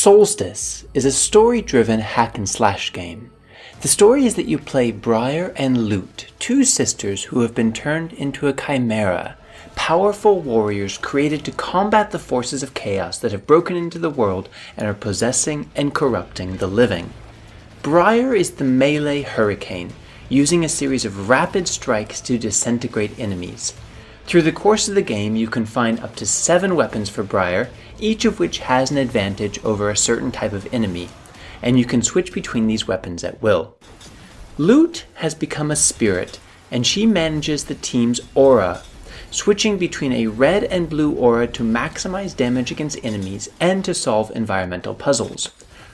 Soulstice is a story-driven hack-and-slash game. The story is that you play Briar and Lute, two sisters who have been turned into a chimera, powerful warriors created to combat the forces of chaos that have broken into the world and are possessing and corrupting the living. Briar is the melee hurricane, using a series of rapid strikes to disintegrate enemies. Through the course of the game, you can find up to 7 weapons for Briar, each of which has an advantage over a certain type of enemy, and you can switch between these weapons at will. Lute has become a spirit, and she manages the team's aura, switching between a red and blue aura to maximize damage against enemies and to solve environmental puzzles.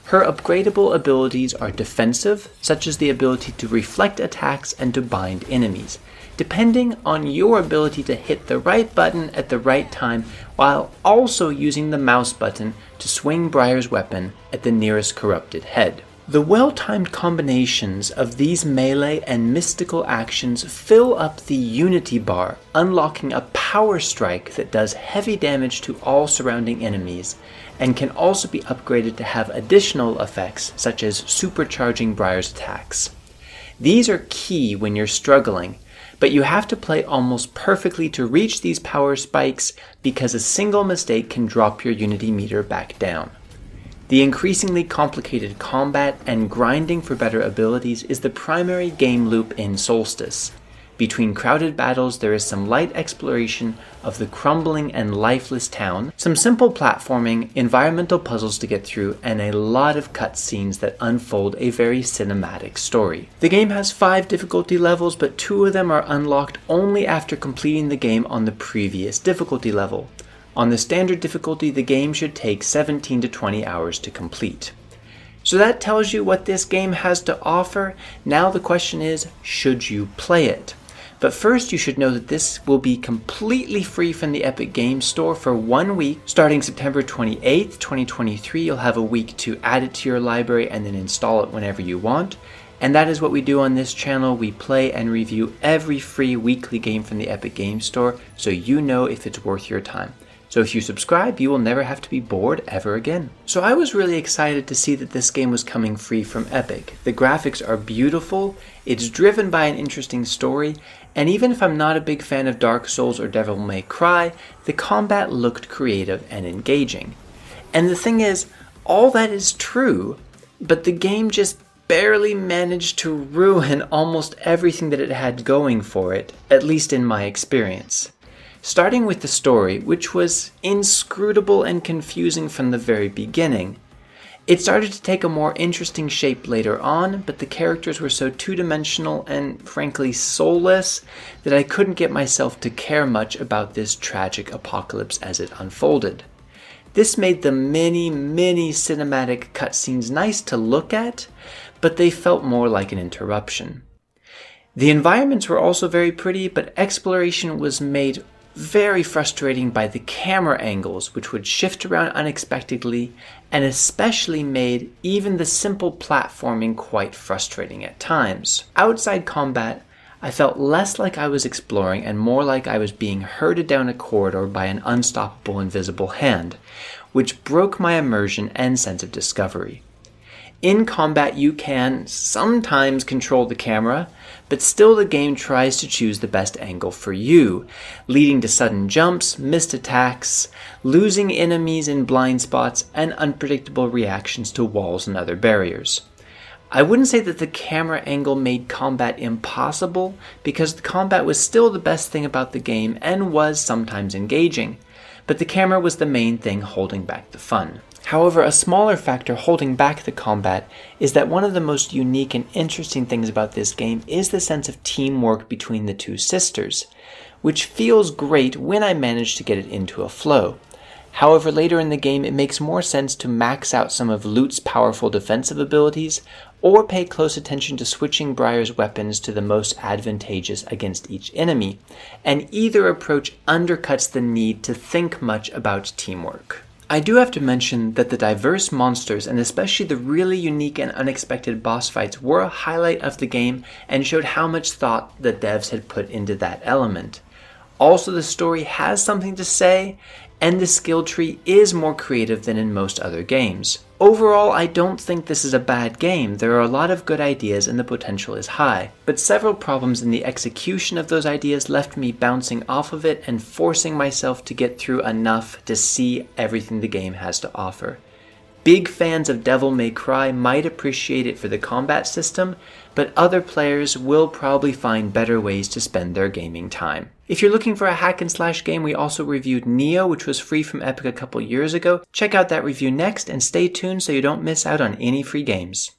Her upgradable abilities are defensive, such as the ability to reflect attacks and to bind enemies, depending on your ability to hit the right button at the right time while also using the mouse button to swing Briar's weapon at the nearest corrupted head. The well-timed combinations of these melee and mystical actions fill up the Unity bar, unlocking a power strike that does heavy damage to all surrounding enemies, and can also be upgraded to have additional effects such as supercharging Briar's attacks. These are key when you're struggling, but you have to play almost perfectly to reach these power spikes because a single mistake can drop your Unity meter back down. The increasingly complicated combat and grinding for better abilities is the primary game loop in Soulstice. Between crowded battles, there is some light exploration of the crumbling and lifeless town, some simple platforming, environmental puzzles to get through, and a lot of cutscenes that unfold a very cinematic story. The game has 5 difficulty levels, but 2 of them are unlocked only after completing the game on the previous difficulty level. On the standard difficulty, the game should take 17 to 20 hours to complete. So that tells you what this game has to offer. Now the question is, should you play it? But first, you should know that this will be completely free from the Epic Games Store for 1 week. Starting September 28th, 2023, you'll have a week to add it to your library and then install it whenever you want. And that is what we do on this channel. We play and review every free weekly game from the Epic Games Store, so you know if it's worth your time. So if you subscribe, you will never have to be bored ever again. So I was really excited to see that this game was coming free from Epic. The graphics are beautiful, it's driven by an interesting story, and even if I'm not a big fan of Dark Souls or Devil May Cry, the combat looked creative and engaging. And the thing is, all that is true, but the game just barely managed to ruin almost everything that it had going for it, at least in my experience. Starting with the story, which was inscrutable and confusing from the very beginning. It started to take a more interesting shape later on, but the characters were so two-dimensional and frankly soulless that I couldn't get myself to care much about this tragic apocalypse as it unfolded. This made the many cinematic cutscenes nice to look at, but they felt more like an interruption. The environments were also very pretty, but exploration was made very frustrating by the camera angles, which would shift around unexpectedly, and especially made even the simple platforming quite frustrating at times. Outside combat, I felt less like I was exploring and more like I was being herded down a corridor by an unstoppable invisible hand, which broke my immersion and sense of discovery. In combat, you can sometimes control the camera, but still the game tries to choose the best angle for you, leading to sudden jumps, missed attacks, losing enemies in blind spots, and unpredictable reactions to walls and other barriers. I wouldn't say that the camera angle made combat impossible, because the combat was still the best thing about the game and was sometimes engaging, but the camera was the main thing holding back the fun. However, a smaller factor holding back the combat is that one of the most unique and interesting things about this game is the sense of teamwork between the two sisters, which feels great when I manage to get it into a flow. However, later in the game, it makes more sense to max out some of Lute's powerful defensive abilities, or pay close attention to switching Briar's weapons to the most advantageous against each enemy, and either approach undercuts the need to think much about teamwork. I do have to mention that the diverse monsters, and especially the really unique and unexpected boss fights, were a highlight of the game and showed how much thought the devs had put into that element. Also, the story has something to say, and the skill tree is more creative than in most other games. Overall, I don't think this is a bad game. There are a lot of good ideas and the potential is high, but several problems in the execution of those ideas left me bouncing off of it and forcing myself to get through enough to see everything the game has to offer. Big fans of Devil May Cry might appreciate it for the combat system, but other players will probably find better ways to spend their gaming time. If you're looking for a hack and slash game, we also reviewed Neo, which was free from Epic a couple years ago. Check out that review next and stay tuned so you don't miss out on any free games.